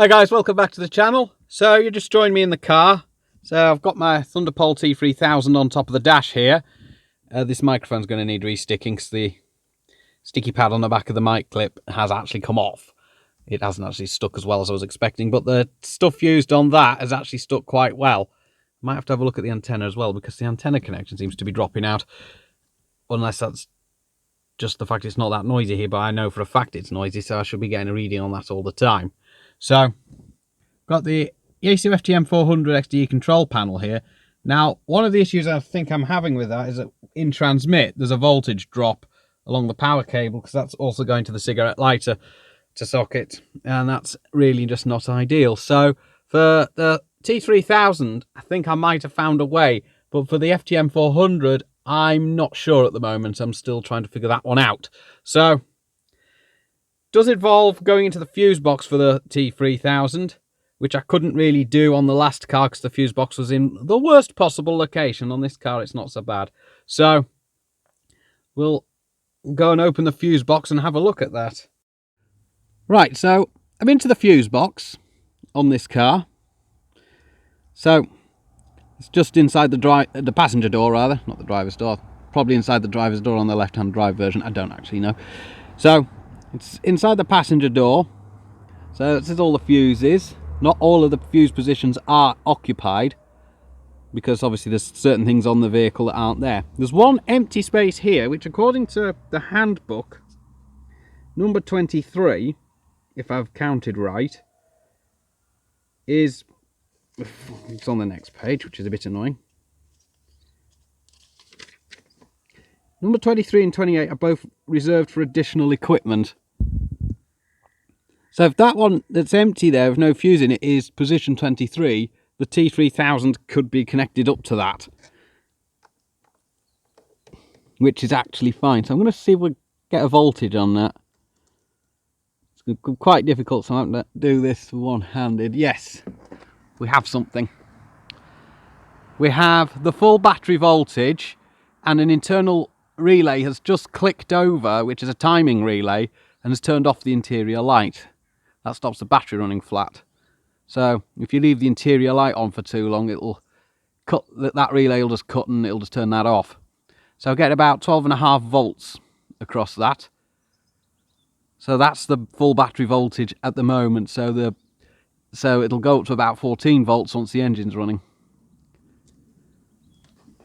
Hi guys, welcome back to the channel. So you just joined me in the car. So I've got my Thunderpole T-3000 on top of the dash here. This microphone's going to need resticking because the sticky pad on the back of the mic clip has actually come off. It hasn't actually stuck as well as I was expecting, but the stuff used on that has actually stuck quite well. Might have to have a look at the antenna as well because the antenna connection seems to be dropping out. Unless that's just the fact it's not that noisy here, but I know for a fact it's noisy, so I should be getting a reading on that all the time. So, got the Yaesu FTM400 XDE control panel here. Now, one of the issues I think I'm having with that is that in transmit, there's a voltage drop along the power cable because that's also going to the cigarette lighter to socket, and that's really just not ideal. So, for the T3000, I think I might have found a way, but for the FTM400, I'm not sure at the moment. I'm still trying to figure that one out. So, does involve going into the fuse box for the T3000, which I couldn't really do on the last car because the fuse box was in the worst possible location. On this car, it's not so bad. So, we'll go and open the fuse box and have a look at that. Right, so I'm into the fuse box on this car. So, it's just inside the passenger door, rather, not the driver's door. Probably inside the driver's door on the left-hand drive version. I don't actually know. So, it's inside the passenger door. So, this is all the fuses. Not all of the fuse positions are occupied, because obviously there's certain things on the vehicle that aren't there. There's one empty space here, which according to the handbook, number 23, if I've counted right, is... it's on the next page, which is a bit annoying. Number 23 and 28 are both reserved for additional equipment. So if that one that's empty there with no fuse in it is position 23, the T3000 could be connected up to that, which is actually fine. So I'm going to see if we get a voltage on that. It's quite difficult, so I'm going to do this one-handed. Yes, we have something. We have the full battery voltage, and an internal relay has just clicked over, which is a timing relay, and has turned off the interior light. That stops the battery running flat. So if you leave the interior light on for too long, it'll cut, that relay will just cut and it'll just turn that off. So I'll get about 12.5 volts across that. So that's the full battery voltage at the moment. So it'll go up to about 14 volts once the engine's running.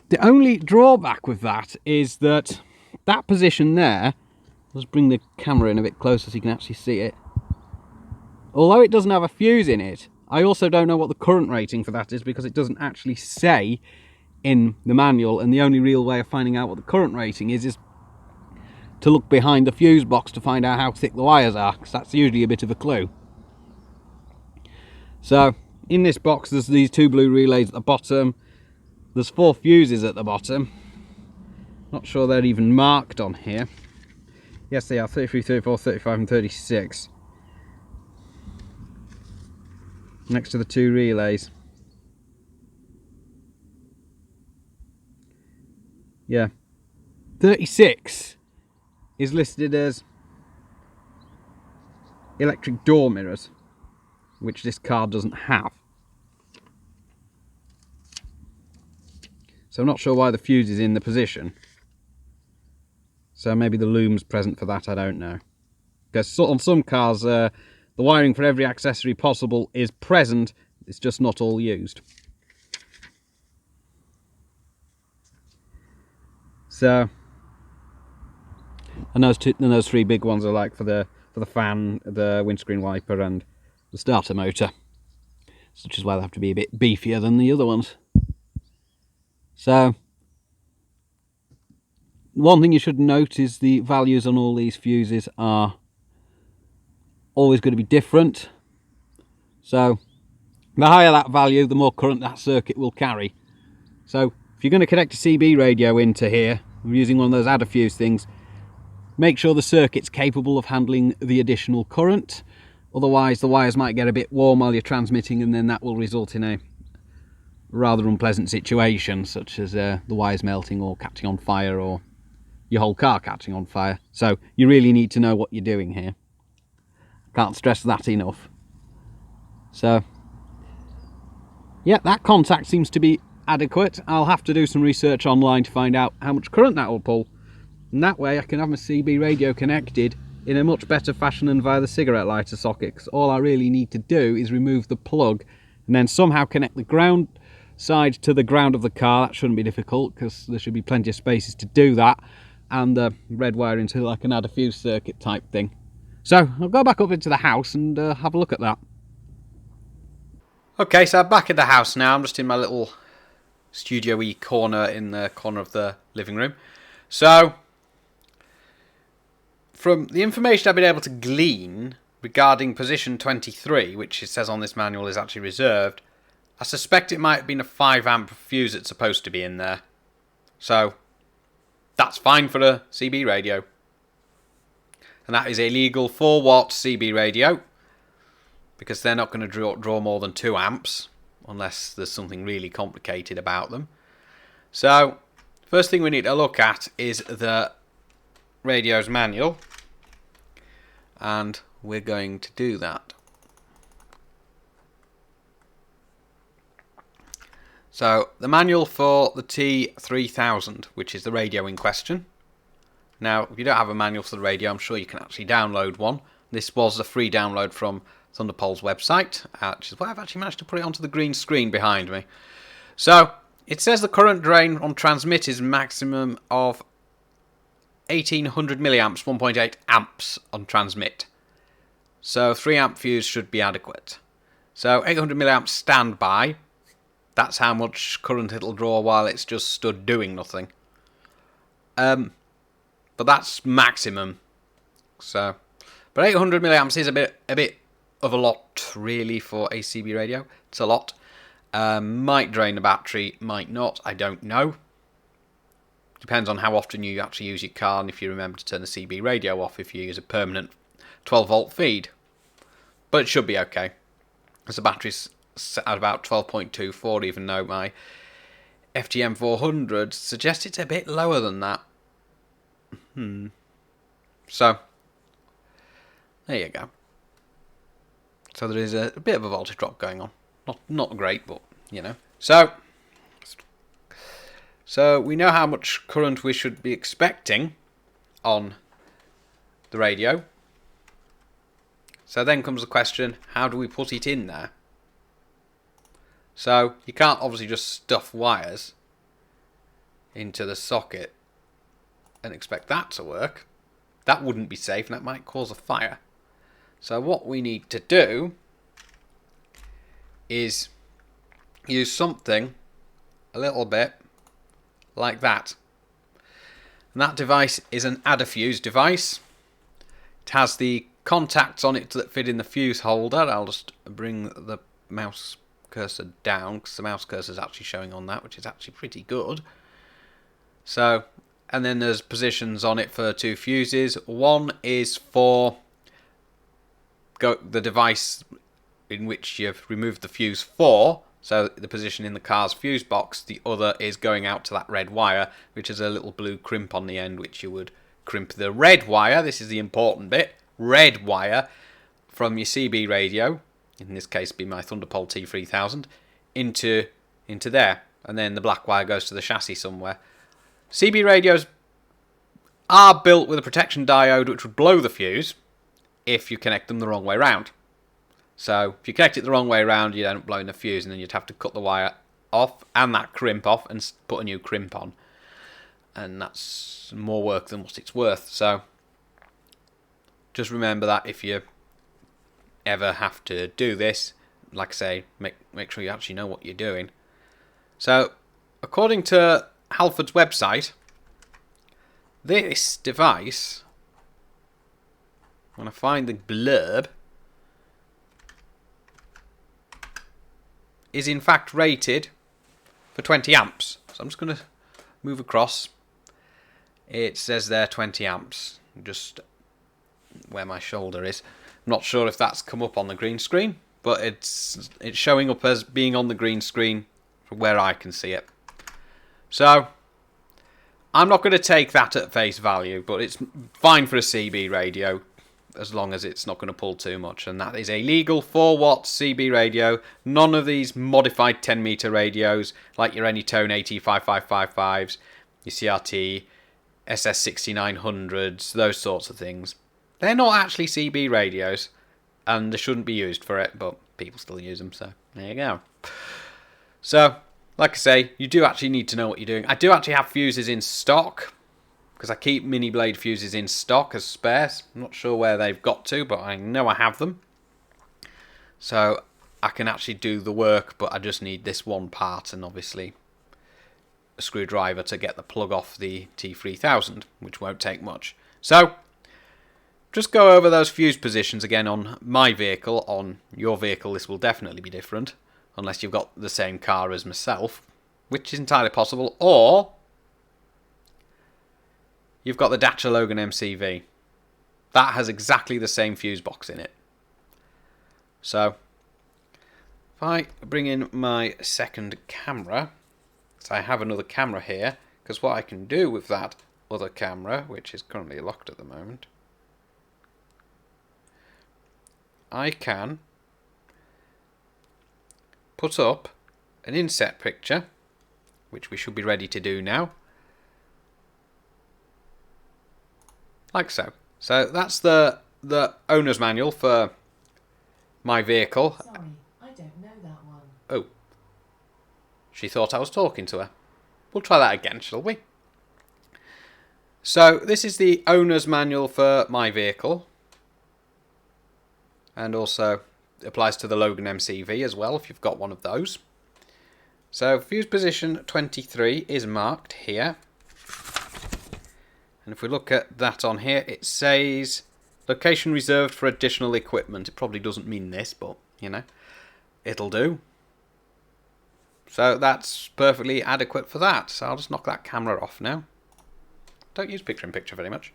The only drawback with that is that position there, let's bring the camera in a bit closer so you can actually see it. Although it doesn't have a fuse in it, I also don't know what the current rating for that is because it doesn't actually say in the manual, and the only real way of finding out what the current rating is to look behind the fuse box to find out how thick the wires are, because that's usually a bit of a clue. So, in this box there's these two blue relays at the bottom. There's 4 fuses at the bottom. Not sure they're even marked on here. Yes, they are, 33, 34, 35 and 36. Next to the 2 relays. Yeah. 36 is listed as electric door mirrors, which this car doesn't have. So I'm not sure why the fuse is in the position. So maybe the loom's present for that, I don't know. Because on some cars, the wiring for every accessory possible is present, it's just not all used. So, and those 3 big ones are like for the fan, the windscreen wiper and the starter motor. Which is why they have to be a bit beefier than the other ones. So, one thing you should note is the values on all these fuses are always going to be different. So the higher that value, the more current that circuit will carry. So if you're going to connect a CB radio into here using one of those adder fuse things, make sure the circuit's capable of handling the additional current. Otherwise the wires might get a bit warm while you're transmitting, and then that will result in a rather unpleasant situation, such as the wires melting or catching on fire, or your whole car catching on fire. So you really need to know what you're doing here. Can't stress that enough. So yeah, that contact seems to be adequate. I'll have to do some research online to find out how much current that will pull, and that way I can have my CB radio connected in a much better fashion than via the cigarette lighter socket, because all I really need to do is remove the plug and then somehow connect the ground side to the ground of the car. That shouldn't be difficult, because there should be plenty of spaces to do that, and the red wire until I can add a fuse circuit type thing. So I'll go back up into the house and have a look at that. Okay, so I'm back at the house now. I'm just in my little studio-y corner in the corner of the living room. So from the information I've been able to glean regarding position 23, which it says on this manual is actually reserved, I suspect it might have been a 5 amp fuse that's supposed to be in there. So that's fine for a CB radio. And that is a legal 4 watt CB radio, because they're not going to draw more than 2 amps unless there's something really complicated about them. So first thing we need to look at is the radio's manual, and we're going to do that. So the manual for the T-3000, which is the radio in question. Now, if you don't have a manual for the radio, I'm sure you can actually download one. This was a free download from Thunderpole's website, which is why I've actually managed to put it onto the green screen behind me. So it says the current drain on transmit is maximum of 1800 milliamps, 1.8 amps on transmit. So 3 amp fuse should be adequate. So 800 milliamps standby. That's how much current it'll draw while it's just stood doing nothing. But that's maximum. So, but 800 milliamps is a bit of a lot really for a CB radio. It's a lot. Might drain the battery, might not. I don't know. Depends on how often you actually use your car, and if you remember to turn the CB radio off if you use a permanent 12 volt feed. But it should be okay, because the battery's set at about 12.24, even though my FTM 400 suggests it's a bit lower than that. So there you go. So there is a bit of a voltage drop going on. Not great, but you know. So we know how much current we should be expecting on the radio. So then comes the question, how do we put it in there? So you can't obviously just stuff wires into the socket and expect that to work. That wouldn't be safe, and that might cause a fire. So what we need to do is use something a little bit like that. And that device is an add-a-fuse device. It has the contacts on it that fit in the fuse holder. I'll just bring the mouse cursor down, because the mouse cursor is actually showing on that, which is actually pretty good. So, and then there's positions on it for 2 fuses. One is for the device in which you've removed the fuse for, so the position in the car's fuse box. The other is going out to that red wire, which is a little blue crimp on the end, which you would crimp the red wire. This is the important bit. Red wire from your CB radio, in this case be my Thunderpole T-3000, into there, and then the black wire goes to the chassis somewhere. CB radios are built with a protection diode which would blow the fuse if you connect them the wrong way round. So if you connect it the wrong way round, you'd end up blowing the fuse, and then you'd have to cut the wire off and that crimp off and put a new crimp on, and that's more work than what it's worth. So just remember that if you ever have to do this, like I say, make sure you actually know what you're doing. So according to Halford's website, this device, when I find the blurb, is in fact rated for 20 amps. So I'm just going to move across. It says there 20 amps, just where my shoulder is. I'm not sure if that's come up on the green screen, but it's showing up as being on the green screen from where I can see it. So I'm not going to take that at face value, but it's fine for a CB radio. as long as it's not going to pull too much. And that is a legal 4-watt CB radio. None of these modified 10-meter radios like your Anytone AT5555s, your CRT, SS6900s, those sorts of things. They're not actually CB radios, and they shouldn't be used for it, but people still use them, so there you go. So, like I say, you do actually need to know what you're doing. I do actually have fuses in stock, because I keep mini blade fuses in stock as spares. I'm not sure where they've got to, but I know I have them. So I can actually do the work, but I just need this one part, and obviously a screwdriver to get the plug off the T-3000, which won't take much. So just go over those fuse positions again on my vehicle. On your vehicle this will definitely be different, unless you've got the same car as myself, which is entirely possible, or you've got the Dacia Logan MCV. That has exactly the same fuse box in it. So, if I bring in my second camera, so I have another camera here, because what I can do with that other camera, which is currently locked at the moment, I can put up an inset picture, which we should be ready to do now. Like so. So that's the owner's manual for my vehicle. Sorry, I don't know that one. Oh. She thought I was talking to her. We'll try that again, shall we? So this is the owner's manual for my vehicle. And also applies to the Logan MCV as well, if you've got one of those. So fuse position 23 is marked here. And if we look at that on here, it says location reserved for additional equipment. It probably doesn't mean this, but, you know, it'll do. So that's perfectly adequate for that. So I'll just knock that camera off now. Don't use picture-in-picture very much.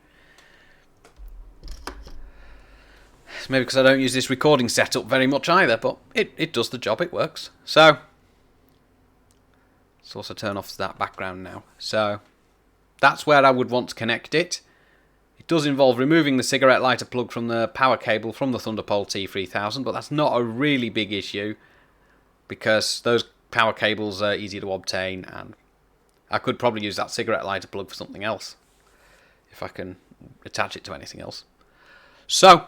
It's maybe because I don't use this recording setup very much either, but it does the job, it works. So, let's also turn off that background now. So, that's where I would want to connect it. It does involve removing the cigarette lighter plug from the power cable from the Thunderpole T-3000, but that's not a really big issue because those power cables are easy to obtain, and I could probably use that cigarette lighter plug for something else if I can attach it to anything else. So,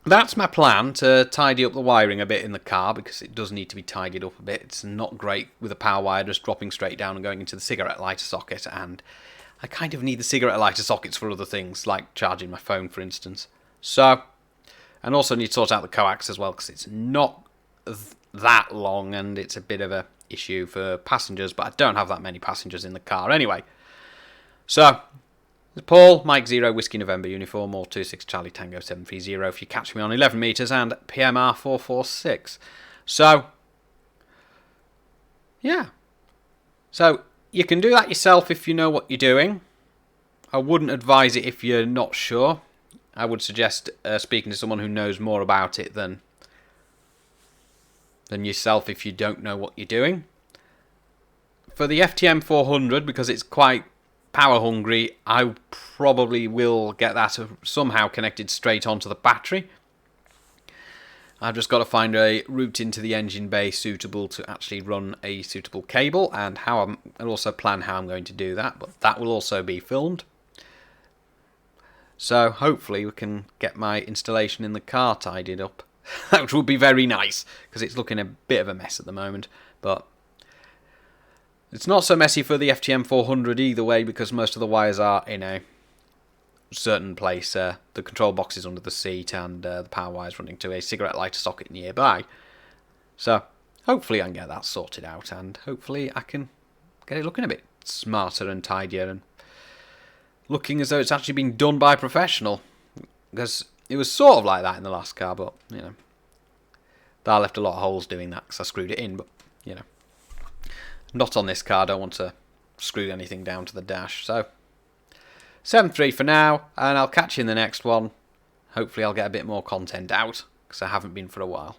that's my plan, to tidy up the wiring a bit in the car, because it does need to be tidied up a bit. It's not great with a power wire just dropping straight down and going into the cigarette lighter socket, and I kind of need the cigarette lighter sockets for other things, like charging my phone, for instance. So, and also need to sort out the coax as well, because it's not that long, and it's a bit of a issue for passengers, but I don't have that many passengers in the car anyway. So, Paul, Mike 0, Whiskey November Uniform, or 26 Charlie Tango 730 if you catch me on 11 metres, and PMR 446. So, yeah. So, you can do that yourself if you know what you're doing. I wouldn't advise it if you're not sure. I would suggest speaking to someone who knows more about it than yourself if you don't know what you're doing. For the FTM 400, because it's quite power hungry, I probably will get that somehow connected straight onto the battery. I've just got to find a route into the engine bay suitable to actually run a suitable cable, and I'll also plan how I'm going to do that, but that will also be filmed. So hopefully we can get my installation in the car tidied up. That would be very nice, because it's looking a bit of a mess at the moment, but it's not so messy for the FTM 400 either way, because most of the wires are in a certain place. The control box is under the seat, and the power wire is running to a cigarette lighter socket nearby. So hopefully I can get that sorted out, and hopefully I can get it looking a bit smarter and tidier, and looking as though it's actually been done by a professional. Because it was sort of like that in the last car, but, you know, I left a lot of holes doing that because I screwed it in, but, you know. Not on this car, I don't want to screw anything down to the dash. So, 7.3 for now, and I'll catch you in the next one. Hopefully I'll get a bit more content out, because I haven't been for a while.